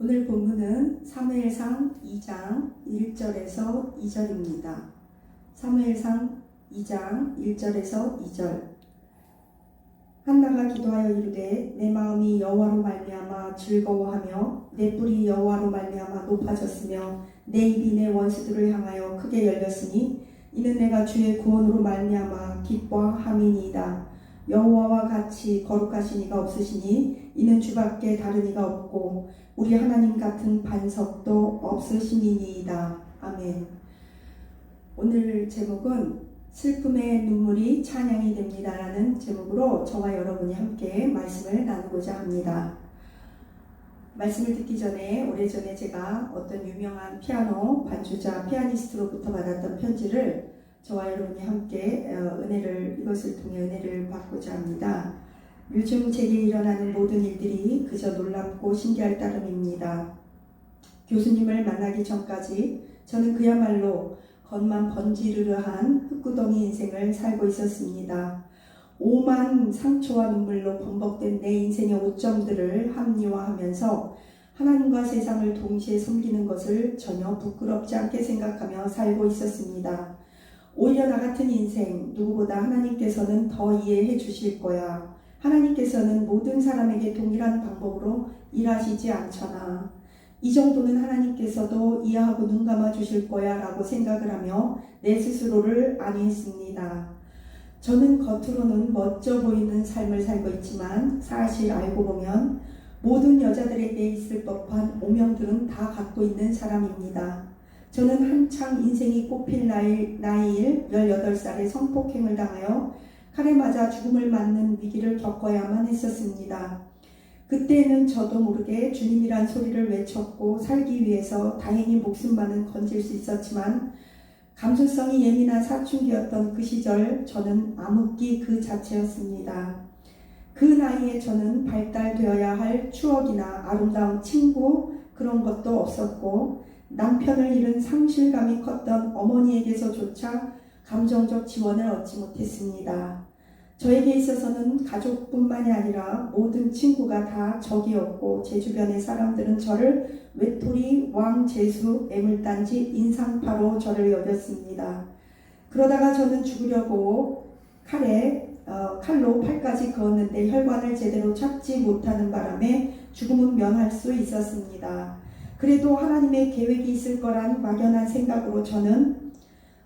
오늘 본문은 사무엘상 2장 1절에서 2절입니다. 사무엘상 2장 1절에서 2절. 한나가 기도하여 이르되 내 마음이 여호와로 말미암아 즐거워하며 내 뿔이 여호와로 말미암아 높아졌으며 내 입이 내 원수들을 향하여 크게 열렸으니 이는 내가 주의 구원으로 말미암아 기뻐함이니이다. 여호와와 같이 거룩하신 이가 없으시니 이는 주밖에 다른 이가 없고 우리 하나님 같은 반석도 없으심이니이다. 아멘. 오늘 제목은 슬픔의 눈물이 찬양이 됩니다 라는 제목으로 저와 여러분이 함께 말씀을 나누고자 합니다. 말씀을 듣기 전에 오래전에 제가 어떤 유명한 피아노 반주자 피아니스트로부터 받았던 편지를 저와 여러분이 함께 이것을 통해 은혜를 받고자 합니다. 요즘 제게 일어나는 모든 일들이 그저 놀랍고 신기할 따름입니다. 교수님을 만나기 전까지 저는 그야말로 겉만 번지르르한 흙구덩이 인생을 살고 있었습니다. 오만 상처와 눈물로 범벅된 내 인생의 오점들을 합리화하면서 하나님과 세상을 동시에 섬기는 것을 전혀 부끄럽지 않게 생각하며 살고 있었습니다. 오히려 나 같은 인생, 누구보다 하나님께서는 더 이해해 주실 거야. 하나님께서는 모든 사람에게 동일한 방법으로 일하시지 않잖아. 이 정도는 하나님께서도 이해하고 눈 감아 주실 거야 라고 생각을 하며 내 스스로를 안위했습니다. 저는 겉으로는 멋져 보이는 삶을 살고 있지만 사실 알고 보면 모든 여자들에게 있을 법한 오명들은 다 갖고 있는 사람입니다. 저는 한창 인생이 꽃필 나이일 18살에 성폭행을 당하여 칼에 맞아 죽음을 맞는 위기를 겪어야만 했었습니다. 그때는 저도 모르게 주님이란 소리를 외쳤고 살기 위해서 다행히 목숨만은 건질 수 있었지만 감수성이 예민한 사춘기였던 그 시절 저는 암흑기 그 자체였습니다. 그 나이에 저는 발달되어야 할 추억이나 아름다운 친구 그런 것도 없었고 남편을 잃은 상실감이 컸던 어머니에게서조차 감정적 지원을 얻지 못했습니다. 저에게 있어서는 가족뿐만이 아니라 모든 친구가 다 적이었고 제 주변의 사람들은 저를 외톨이, 왕재수, 애물단지, 인상파로 저를 여겼습니다. 그러다가 저는 죽으려고 칼로 팔까지 그었는데 혈관을 제대로 찾지 못하는 바람에 죽음은 면할 수 있었습니다. 그래도 하나님의 계획이 있을 거란 막연한 생각으로 저는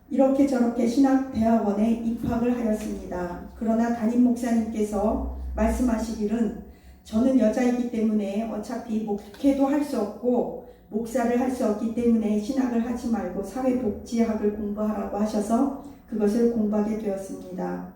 이렇게 저렇게 신학대학원에 입학을 하였습니다. 그러나 담임 목사님께서 말씀하시기를 저는 여자이기 때문에 어차피 목회도 할 수 없고 목사를 할 수 없기 때문에 신학을 하지 말고 사회복지학을 공부하라고 하셔서 그것을 공부하게 되었습니다.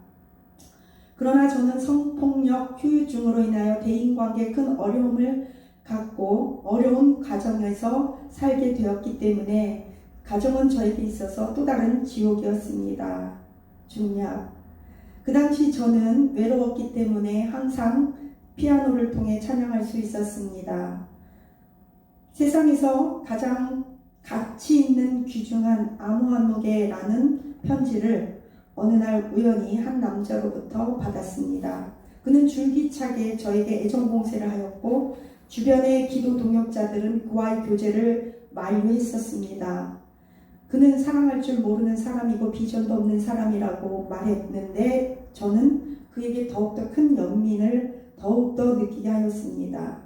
그러나 저는 성폭력 후유증으로 인하여 대인관계에 큰 어려움을 갖고 어려운 가정에서 살게 되었기 때문에 가정은 저에게 있어서 또 다른 지옥이었습니다. 중략. 그 당시 저는 외로웠기 때문에 항상 피아노를 통해 찬양할 수 있었습니다. 세상에서 가장 가치 있는 귀중한 암호한무게라는 편지를 어느 날 우연히 한 남자로부터 받았습니다. 그는 줄기차게 저에게 애정공세를 하였고 주변의 기도 동역자들은 그와의 교제를 만류했었습니다. 그는 사랑할 줄 모르는 사람이고 비전도 없는 사람이라고 말했는데 저는 그에게 더욱더 큰 연민을 더욱더 느끼게 하였습니다.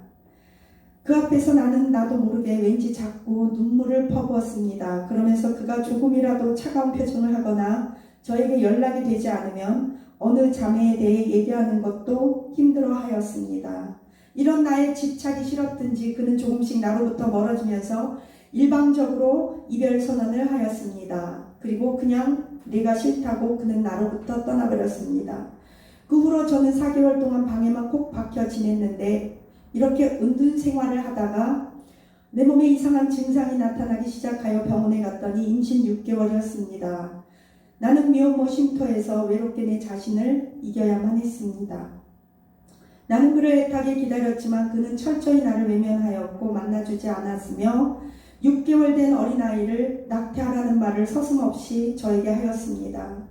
그 앞에서 나는 나도 모르게 왠지 자꾸 눈물을 퍼부었습니다. 그러면서 그가 조금이라도 차가운 표정을 하거나 저에게 연락이 되지 않으면 어느 자매에 대해 얘기하는 것도 힘들어 하였습니다. 이런 나의 집착이 싫었든지 그는 조금씩 나로부터 멀어지면서 일방적으로 이별 선언을 하였습니다. 그리고 그냥 내가 싫다고 그는 나로부터 떠나버렸습니다. 그 후로 저는 4개월 동안 방에만 콕 박혀 지냈는데 이렇게 은둔 생활을 하다가 내 몸에 이상한 증상이 나타나기 시작하여 병원에 갔더니 임신 6개월이었습니다. 나는 미혼모 쉼터에서 외롭게 내 자신을 이겨야만 했습니다. 나는 그를 애타게 기다렸지만 그는 철저히 나를 외면하였고 만나주지 않았으며 6개월 된 어린아이를 낙태하라는 말을 서슴없이 저에게 하였습니다.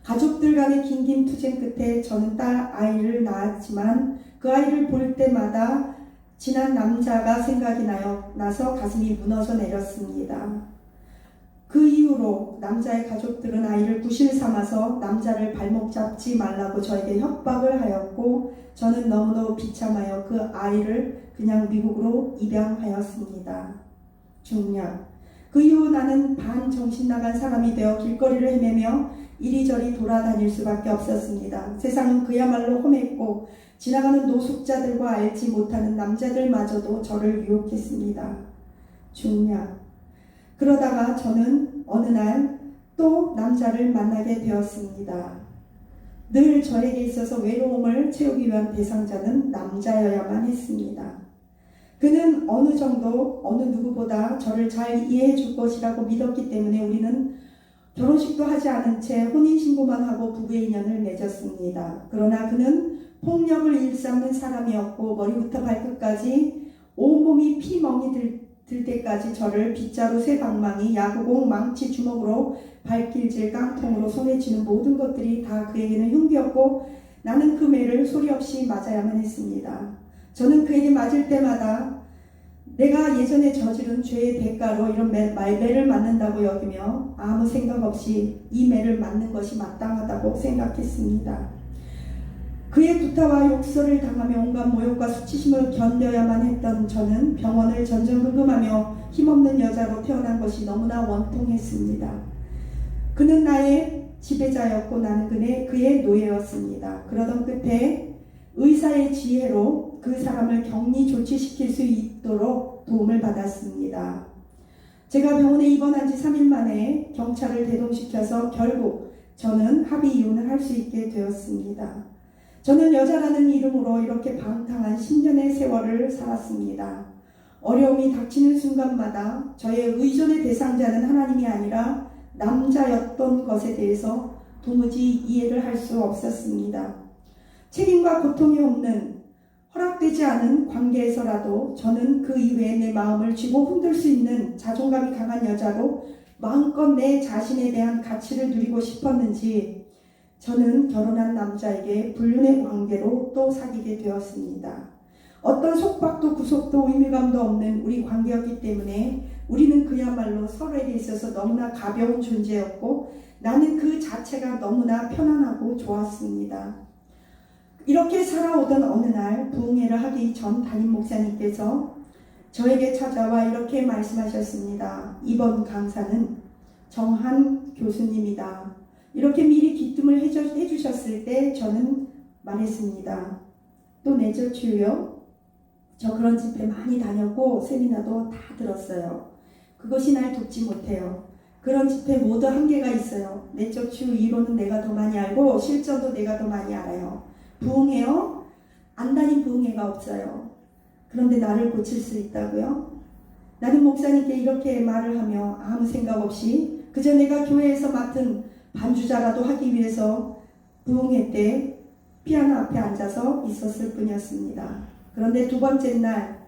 가족들 간의 긴긴 투쟁 끝에 저는 딸 아이를 낳았지만 그 아이를 볼 때마다 지난 남자가 생각이 나서 가슴이 무너져 내렸습니다. 그 이후로 남자의 가족들은 아이를 구실 삼아서 남자를 발목 잡지 말라고 저에게 협박을 하였고, 저는 너무너무 비참하여 그 아이를 그냥 미국으로 입양하였습니다. 중략. 그 이후 나는 반정신 나간 사람이 되어 길거리를 헤매며 이리저리 돌아다닐 수밖에 없었습니다. 세상은 그야말로 험했고 지나가는 노숙자들과 알지 못하는 남자들마저도 저를 유혹했습니다. 중략. 그러다가 저는 어느 날 또 남자를 만나게 되었습니다. 늘 저에게 있어서 외로움을 채우기 위한 대상자는 남자여야만 했습니다. 그는 어느 정도 어느 누구보다 저를 잘 이해해 줄 것이라고 믿었기 때문에 우리는 결혼식도 하지 않은 채 혼인신고만 하고 부부의 인연을 맺었습니다. 그러나 그는 폭력을 일삼는 사람이었고 머리부터 발끝까지 온몸이 피멍이 들 때까지 저를 빗자루 쇠 방망이, 야구공, 망치, 주먹으로 발길질, 깡통으로 손에 쥐는 모든 것들이 다 그에게는 흉기였고 나는 그 매를 소리 없이 맞아야만 했습니다. 저는 그에게 맞을 때마다 내가 예전에 저지른 죄의 대가로 이런 매를 맞는다고 여기며 아무 생각 없이 이 매를 맞는 것이 마땅하다고 생각했습니다. 그의 구타와 욕설을 당하며 온갖 모욕과 수치심을 견뎌야만 했던 저는 병원을 전전긍긍하며 힘없는 여자로 태어난 것이 너무나 원통했습니다. 그는 나의 지배자였고 나는 그의 노예였습니다. 그러던 끝에 의사의 지혜로 그 사람을 격리 조치시킬 수 있도록 도움을 받았습니다. 제가 병원에 입원한 지 3일 만에 경찰을 대동시켜서 결국 저는 합의 이혼을 할 수 있게 되었습니다. 저는 여자라는 이름으로 이렇게 방탕한 10년의 세월을 살았습니다. 어려움이 닥치는 순간마다 저의 의존의 대상자는 하나님이 아니라 남자였던 것에 대해서 도무지 이해를 할 수 없었습니다. 책임과 고통이 없는 허락되지 않은 관계에서라도 저는 그 이외에 내 마음을 쥐고 흔들 수 있는 자존감이 강한 여자로 마음껏 내 자신에 대한 가치를 누리고 싶었는지 저는 결혼한 남자에게 불륜의 관계로 또 사귀게 되었습니다. 어떤 속박도 구속도 의미감도 없는 우리 관계였기 때문에 우리는 그야말로 서로에게 있어서 너무나 가벼운 존재였고 나는 그 자체가 너무나 편안하고 좋았습니다. 이렇게 살아오던 어느 날 부흥회를 하기 전 담임 목사님께서 저에게 찾아와 이렇게 말씀하셨습니다. 이번 강사는 정한 교수님이다. 이렇게 미리 기뜸을 해주셨을 때 저는 말했습니다. 또 내적 치유요? 저 그런 집회 많이 다녔고 세미나도 다 들었어요. 그것이 날 돕지 못해요. 그런 집회 모두 한계가 있어요. 내적 치유 이론은 내가 더 많이 알고 실전도 내가 더 많이 알아요. 부흥회요? 안 다닌 부흥회가 없어요. 그런데 나를 고칠 수 있다고요? 나는 목사님께 이렇게 말을 하며 아무 생각 없이 그저 내가 교회에서 맡은 반주자라도 하기 위해서 부흥회 때 피아노 앞에 앉아서 있었을 뿐이었습니다. 그런데 두 번째 날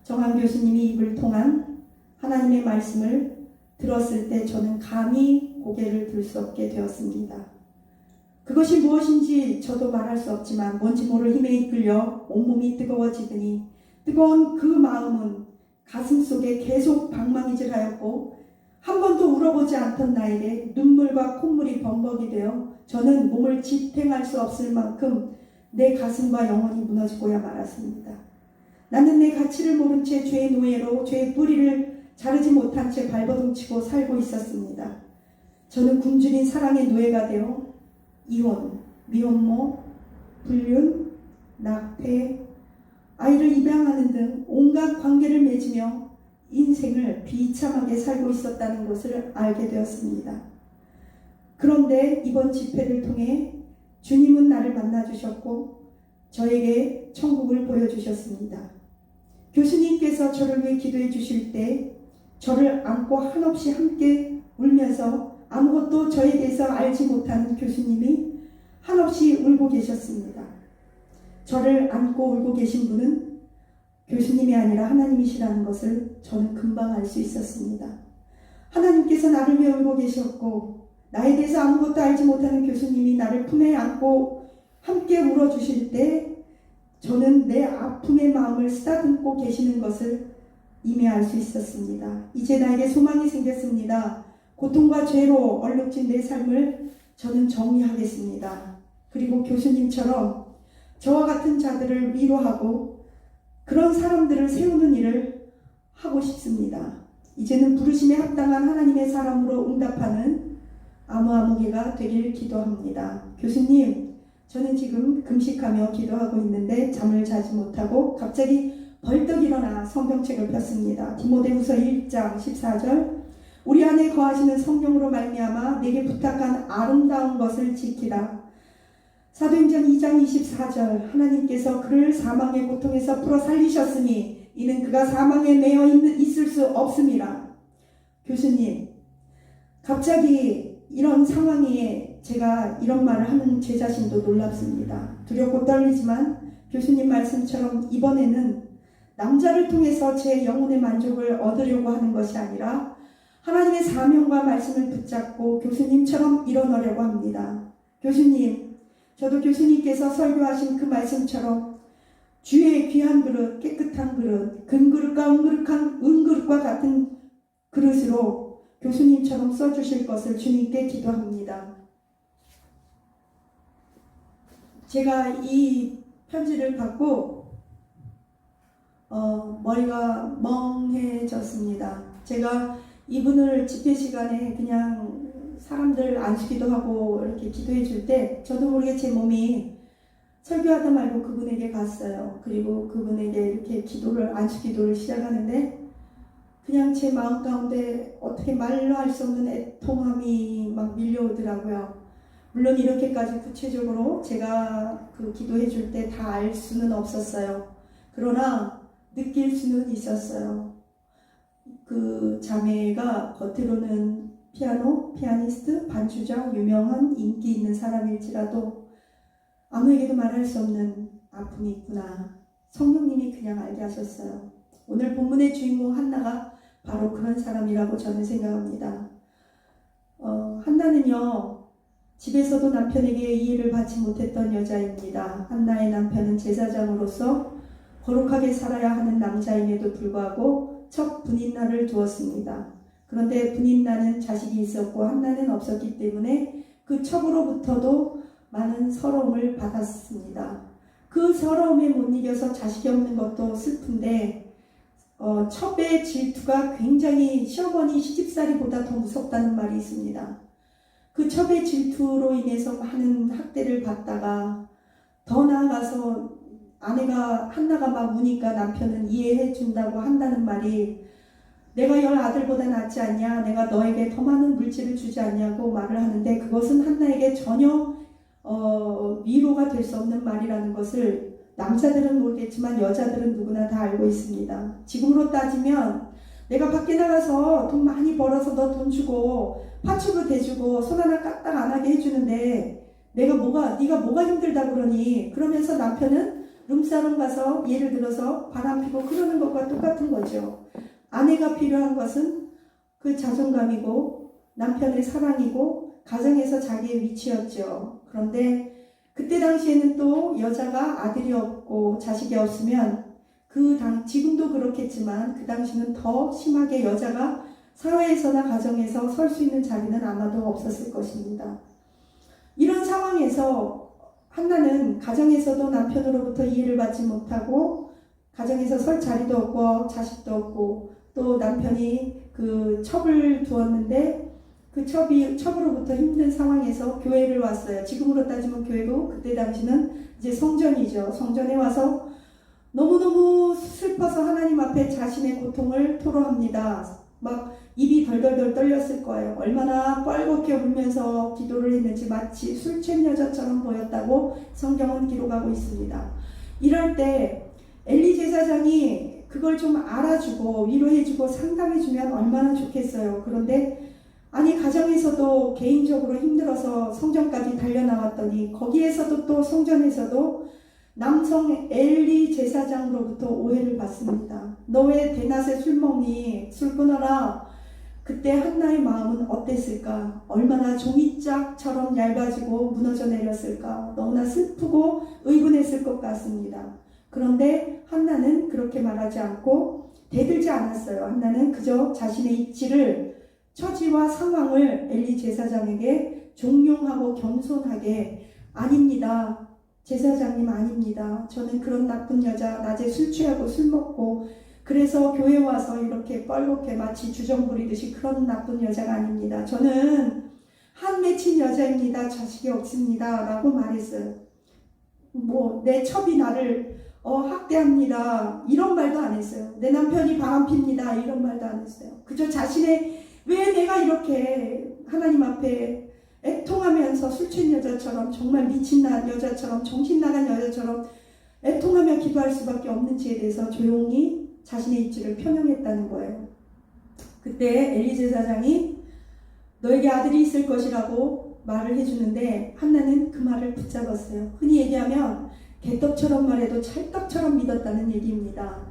정한 교수님이 입을 통한 하나님의 말씀을 들었을 때 저는 감히 고개를 들 수 없게 되었습니다. 그것이 무엇인지 저도 말할 수 없지만 뭔지 모를 힘에 이끌려 온몸이 뜨거워지더니 뜨거운 그 마음은 가슴 속에 계속 방망이질하였고 한 번도 울어보지 않던 나에게 눈물과 콧물이 범벅이 되어 저는 몸을 지탱할 수 없을 만큼 내 가슴과 영혼이 무너지고야 말았습니다. 나는 내 가치를 모른 채 죄의 노예로 죄의 뿌리를 자르지 못한 채 발버둥치고 살고 있었습니다. 저는 굶주린 사랑의 노예가 되어 이혼, 미혼모, 불륜, 낙태, 아이를 입양하는 등 온갖 관계를 맺으며 인생을 비참하게 살고 있었다는 것을 알게 되었습니다. 그런데 이번 집회를 통해 주님은 나를 만나주셨고 저에게 천국을 보여주셨습니다. 교수님께서 저를 위해 기도해 주실 때 저를 안고 한없이 함께 울면서 아무것도 저에 대해서 알지 못하는 교수님이 한없이 울고 계셨습니다. 저를 안고 울고 계신 분은 교수님이 아니라 하나님이시라는 것을 저는 금방 알 수 있었습니다. 하나님께서 나를 위해 울고 계셨고 나에 대해서 아무것도 알지 못하는 교수님이 나를 품에 안고 함께 울어주실 때 저는 내 아픔의 마음을 쓰다듬고 계시는 것을 이미 알 수 있었습니다. 이제 나에게 소망이 생겼습니다. 고통과 죄로 얼룩진 내 삶을 저는 정리하겠습니다. 그리고 교수님처럼 저와 같은 자들을 위로하고 그런 사람들을 세우는 일을 하고 싶습니다. 이제는 부르심에 합당한 하나님의 사람으로 응답하는 아무개가 되길 기도합니다. 교수님, 저는 지금 금식하며 기도하고 있는데 잠을 자지 못하고 갑자기 벌떡 일어나 성경책을 폈습니다. 디모데후서 1장 14절, 우리 안에 거하시는 성령으로 말미암아 내게 부탁한 아름다운 것을 지키라. 사도행전 2장 24절, 하나님께서 그를 사망의 고통에서 풀어 살리셨으니 이는 그가 사망에 매여 있을 수 없음이라. 교수님, 갑자기 이런 상황에 제가 이런 말을 하는 제 자신도 놀랍습니다. 두렵고 떨리지만 교수님 말씀처럼 이번에는 남자를 통해서 제 영혼의 만족을 얻으려고 하는 것이 아니라 하나님의 사명과 말씀을 붙잡고 교수님처럼 일어나려고 합니다. 교수님, 저도 교수님께서 설교하신 그 말씀처럼 주의 귀한 그릇, 깨끗한 그릇, 금그릇과 은그릇과 같은 그릇으로 교수님처럼 써주실 것을 주님께 기도합니다. 제가 이 편지를 받고 머리가 멍해졌습니다. 제가 이분을 집회 시간에 그냥 사람들 안수기도 하고 이렇게 기도해 줄 때 저도 모르게 제 몸이 설교하다 말고 그분에게 갔어요. 그리고 그분에게 이렇게 안수기도를 시작하는데 그냥 제 마음 가운데 어떻게 말로 할 수 없는 애통함이 막 밀려오더라고요. 물론 이렇게까지 구체적으로 제가 그 기도해 줄 때 다 알 수는 없었어요. 그러나 느낄 수는 있었어요. 그 자매가 겉으로는 피아니스트, 반주자, 유명한 인기 있는 사람일지라도 아무에게도 말할 수 없는 아픔이 있구나. 성령님이 그냥 알게 하셨어요. 오늘 본문의 주인공 한나가 바로 그런 사람이라고 저는 생각합니다. 한나는요, 집에서도 남편에게 이해를 받지 못했던 여자입니다. 한나의 남편은 제사장으로서 거룩하게 살아야 하는 남자임에도 불구하고 첫 분인날을 두었습니다. 그런데 분인날은 자식이 있었고 한나는 없었기 때문에 그 첩으로부터도 많은 서러움을 받았습니다. 그 서러움에 못 이겨서 자식이 없는 것도 슬픈데 첩의 질투가 굉장히 시어머니 시집살이보다 더 무섭다는 말이 있습니다. 그 첩의 질투로 인해서 많은 학대를 받다가 더 나아가서 한나가 막 우니까 남편은 이해해 준다고 한다는 말이 내가 10아들보다 낫지 않냐, 내가 너에게 더 많은 물질을 주지 않냐고 말을 하는데 그것은 한나에게 전혀 위로가 될 수 없는 말이라는 것을 남자들은 모르겠지만 여자들은 누구나 다 알고 있습니다. 지금으로 따지면 내가 밖에 나가서 돈 많이 벌어서 너 돈 주고 파축을 대주고 손 하나 까딱 안 하게 해주는데 네가 뭐가 힘들다 그러니? 그러면서 남편은 룸사롱 가서 예를 들어서 바람 피고 그러는 것과 똑같은 거죠. 아내가 필요한 것은 그 자존감이고 남편의 사랑이고 가정에서 자기의 위치였죠. 그런데 그때 당시에는 또 여자가 아들이 없고 자식이 없으면 지금도 그렇겠지만 그 당시는 더 심하게 여자가 사회에서나 가정에서 설 수 있는 자리는 아마도 없었을 것입니다. 이런 상황에서 한나는 가정에서도 남편으로부터 이해를 받지 못하고 가정에서 설 자리도 없고 자식도 없고 또 남편이 그 첩을 두었는데 그 첩으로부터 힘든 상황에서 교회를 왔어요. 지금으로 따지면 교회고 그때 당시는 이제 성전이죠. 성전에 와서 너무너무 슬퍼서 하나님 앞에 자신의 고통을 토로합니다. 막 입이 덜덜덜 떨렸을 거예요. 얼마나 뻘겋게 울면서 기도를 했는지 마치 술 취한 여자처럼 보였다고 성경은 기록하고 있습니다. 이럴 때 엘리 제사장이 그걸 좀 알아주고 위로해주고 상담해주면 얼마나 좋겠어요. 그런데 가정에서도 개인적으로 힘들어서 성전까지 달려나왔더니 거기에서도 또 성전에서도 남성 엘리 제사장으로부터 오해를 받습니다. 너 왜 대낮에 술 먹니? 술 끊어라. 그때 한나의 마음은 어땠을까? 얼마나 종이짝처럼 얇아지고 무너져 내렸을까? 너무나 슬프고 의분했을 것 같습니다. 그런데 한나는 그렇게 말하지 않고 대들지 않았어요. 한나는 그저 자신의 입지를, 처지와 상황을 엘리 제사장에게 종용하고 겸손하게, 아닙니다. 제사장님 아닙니다. 저는 그런 나쁜 여자, 낮에 술 취하고 술 먹고 그래서 교회 와서 이렇게 뻘겋게 마치 주정 부리듯이 그런 나쁜 여자가 아닙니다. 저는 한 맺힌 여자입니다. 자식이 없습니다. 라고 말했어요. 내 첩이 나를 학대합니다. 이런 말도 안 했어요. 내 남편이 바람핍니다. 이런 말도 안 했어요. 그저 자신의, 왜 내가 이렇게 하나님 앞에 애통하면서 술 취한 여자처럼, 정말 미친 여자처럼, 정신 나간 여자처럼 애통하며 기도할 수밖에 없는지에 대해서 조용히 자신의 입지를 표명했다는 거예요. 그때 엘리 제사장이 너에게 아들이 있을 것이라고 말을 해주는데 한나는 그 말을 붙잡았어요. 흔히 얘기하면 개떡처럼 말해도 찰떡처럼 믿었다는 얘기입니다.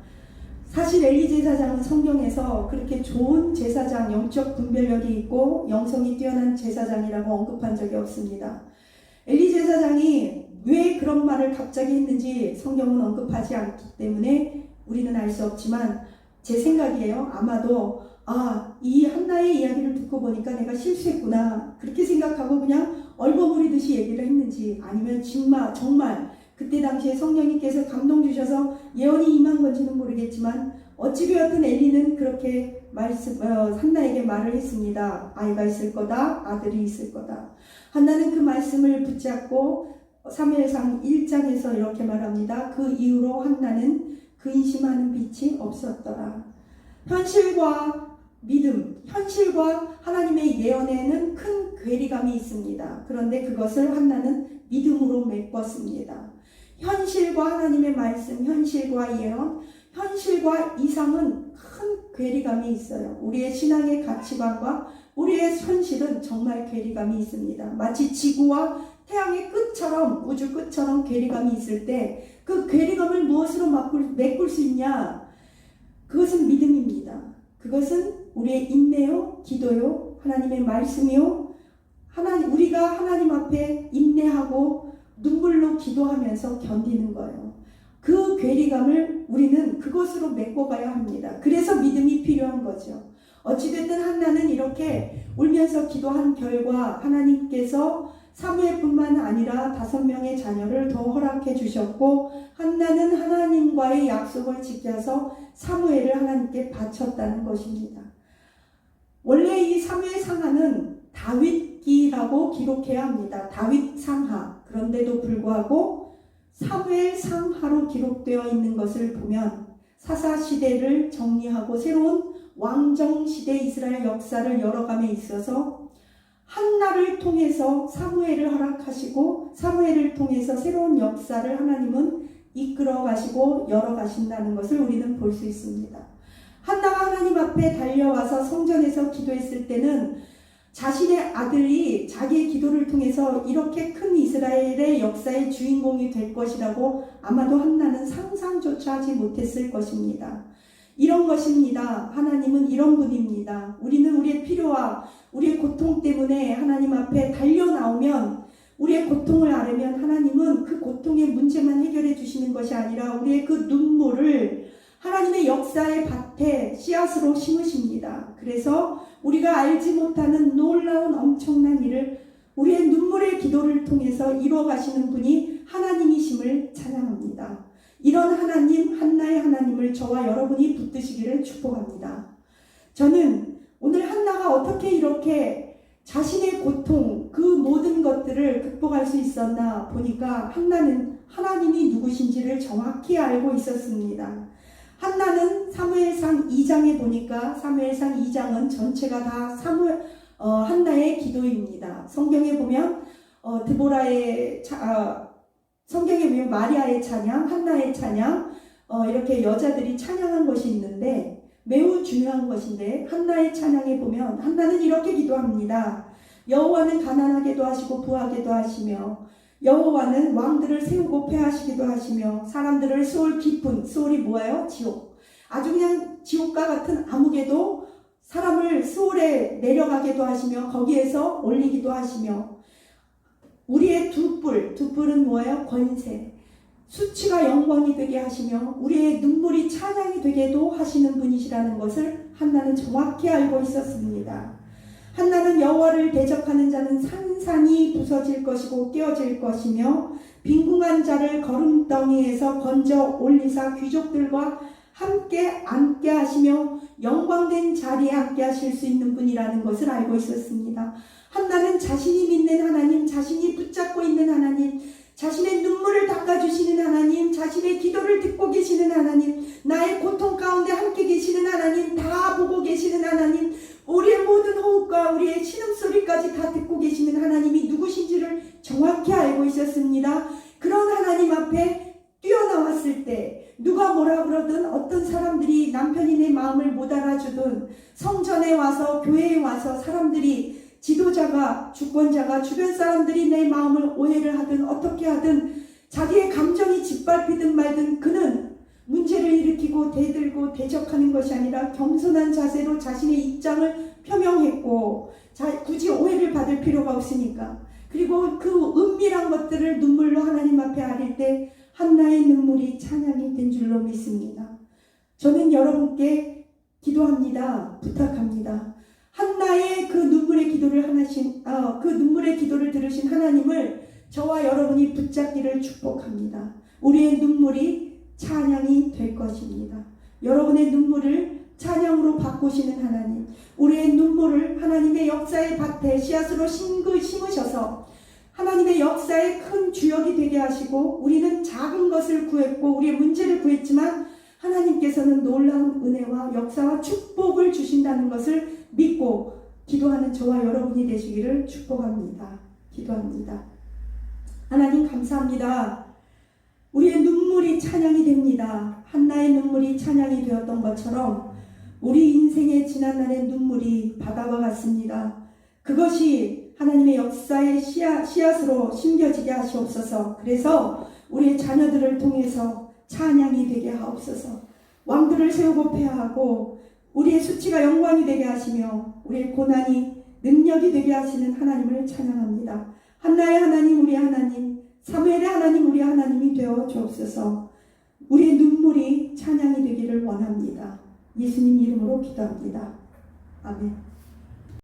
사실 엘리 제사장은 성경에서 그렇게 좋은 제사장, 영적 분별력이 있고 영성이 뛰어난 제사장이라고 언급한 적이 없습니다. 엘리 제사장이 왜 그런 말을 갑자기 했는지 성경은 언급하지 않기 때문에 우리는 알 수 없지만 제 생각이에요. 아마도 이 한나의 이야기를 듣고 보니까 내가 실수했구나 그렇게 생각하고 그냥 얼버무리듯이 얘기를 했는지, 아니면 정말 그때 당시에 성령님께서 감동 주셔서 예언이 임한 건지는 모르겠지만 어찌되었든 엘리는 그렇게 한나에게 말을 했습니다. 아이가 있을 거다. 아들이 있을 거다. 한나는 그 말씀을 붙잡고 사무엘상 1장에서 이렇게 말합니다. 그 이후로 한나는 근심하는 빛이 없었더라. 현실과 믿음, 현실과 하나님의 예언에는 큰 괴리감이 있습니다. 그런데 그것을 한나는 믿음으로 메꿨습니다. 현실과 하나님의 말씀, 현실과 예언, 현실과 이상은 큰 괴리감이 있어요. 우리의 신앙의 가치관과 우리의 현실은 정말 괴리감이 있습니다. 마치 지구와 태양의 끝처럼, 우주 끝처럼 괴리감이 있을 때 그 괴리감을 무엇으로 메꿀 수 있냐? 그것은 믿음입니다. 그것은 우리의 인내요, 기도요, 하나님의 말씀이요, 우리가 하나님 앞에 인내하고 눈물로 기도하면서 견디는 거예요. 그 괴리감을 우리는 그것으로 메꿔가야 합니다. 그래서 믿음이 필요한 거죠. 어찌됐든 한나는 이렇게 울면서 기도한 결과 하나님께서 사무엘뿐만 아니라 5명의 자녀를 더 허락해 주셨고, 한나는 하나님과의 약속을 지켜서 사무엘을 하나님께 바쳤다는 것입니다. 원래 이 사무엘 상하는 다윗기라고 기록해야 합니다. 다윗 상하. 그런데도 불구하고 사무엘 상하로 기록되어 있는 것을 보면 사사 시대를 정리하고 새로운 왕정 시대 이스라엘 역사를 열어감에 있어서 한나를 통해서 사무엘을 허락하시고 사무엘을 통해서 새로운 역사를 하나님은 이끌어 가시고 열어 가신다는 것을 우리는 볼 수 있습니다. 한나가 하나님 앞에 달려와서 성전에서 기도했을 때는 자신의 아들이 자기의 기도를 통해서 이렇게 큰 이스라엘의 역사의 주인공이 될 것이라고 아마도 한나는 상상조차 하지 못했을 것입니다. 이런 것입니다. 하나님은 이런 분입니다. 우리는 우리의 필요와 우리의 고통 때문에 하나님 앞에 달려나오면, 우리의 고통을 앓으면 하나님은 그 고통의 문제만 해결해 주시는 것이 아니라 우리의 그 눈물을 하나님의 역사의 밭에 씨앗으로 심으십니다. 그래서 우리가 알지 못하는 놀라운 엄청난 일을 우리의 눈물의 기도를 통해서 이루어 가시는 분이 하나님이심을 찬양합니다. 이런 하나님, 한나의 하나님을 저와 여러분이 붙드시기를 축복합니다. 저는 오늘 한나가 어떻게 이렇게 자신의 고통, 그 모든 것들을 극복할 수 있었나 보니까 한나는 하나님이 누구신지를 정확히 알고 있었습니다. 한나는 사무엘상 2장에 보니까 사무엘상 2장은 전체가 다 한나의 기도입니다. 성경에 보면 성경에 보면 마리아의 찬양, 한나의 찬양, 이렇게 여자들이 찬양한 것이 있는데 매우 중요한 것인데, 한나의 찬양에 보면 한나는 이렇게 기도합니다. 여호와는 가난하게도 하시고 부하게도 하시며, 여호와는 왕들을 세우고 패하시기도 하시며, 사람들을 소울이 뭐예요? 지옥. 아주 그냥 지옥과 같은 암흑에도 사람을 소울에 내려가게도 하시며 거기에서 올리기도 하시며, 우리의 두 뿔은 뭐예요? 권세. 수치가 영광이 되게 하시며 우리의 눈물이 찬양이 되게도 하시는 분이시라는 것을 한나는 정확히 알고 있었습니다. 한나는 여호와를 대적하는 자는 산산이 부서질 것이고 깨어질 것이며 빈궁한 자를 거름덩이에서 건져 올리사 귀족들과 함께 앉게 하시며 영광된 자리에 앉게 하실 수 있는 분이라는 것을 알고 있었습니다. 한나는 자신이 믿는 하나님, 자신이 붙잡고 있는 하나님, 자신의 눈물을 닦아주시는 하나님, 자신의 기도를 듣고 계시는 하나님, 나의 고통 가운데 함께 계시는 하나님, 다 보고 계시는 하나님, 우리의 모든 호흡과 우리의 신음소리까지 다 듣고 계시는 하나님이 누구신지를 정확히 알고 있었습니다. 그런 하나님 앞에 뛰어나왔을 때 누가 뭐라 그러든 어떤 사람들이 남편이 내 마음을 못 알아주든 성전에 와서 교회에 와서 사람들이 지도자가 주권자가 주변 사람들이 내 마음을 오해를 하든 어떻게 하든 자기의 감정이 짓밟히든 말든 그는 문제를 일으키고 대들고 대적하는 것이 아니라 겸손한 자세로 자신의 입장을 표명했고 굳이 오해를 받을 필요가 없으니까 그리고 그 은밀한 것들을 눈물로 하나님 앞에 아릴 때 한나의 눈물이 찬양이 된 줄로 믿습니다. 저는 여러분께 기도합니다. 부탁합니다. 한나의 그 눈물의 기도를 그 눈물의 기도를 들으신 하나님을 저와 여러분이 붙잡기를 축복합니다. 우리의 눈물이 찬양이 될 것입니다. 여러분의 눈물을 찬양으로 바꾸시는 하나님, 우리의 눈물을 하나님의 역사의 밭에 씨앗으로 심으셔서 하나님의 역사의 큰 주역이 되게 하시고 우리는 작은 것을 구했고 우리의 문제를 구했지만 하나님께서는 놀라운 은혜와 역사와 축복을 주신다는 것을 믿고 기도하는 저와 여러분이 되시기를 축복합니다. 기도합니다. 하나님 감사합니다. 우리의 눈물이 찬양이 됩니다. 한나의 눈물이 찬양이 되었던 것처럼 우리 인생의 지난날의 눈물이 바다와 같습니다. 그것이 하나님의 역사의 씨앗으로 심겨지게 하시옵소서. 그래서 우리의 자녀들을 통해서 찬양이 되게 하옵소서. 왕들을 세우고 패하고 우리의 수치가 영광이 되게 하시며 우리의 고난이 능력이 되게 하시는 하나님을 찬양합니다. 한나의 하나님 우리 하나님, 사무엘의 하나님 우리 하나님이 되어 주옵소서. 우리의 눈물이 찬양이 되기를 원합니다. 예수님 이름으로 기도합니다. 아멘.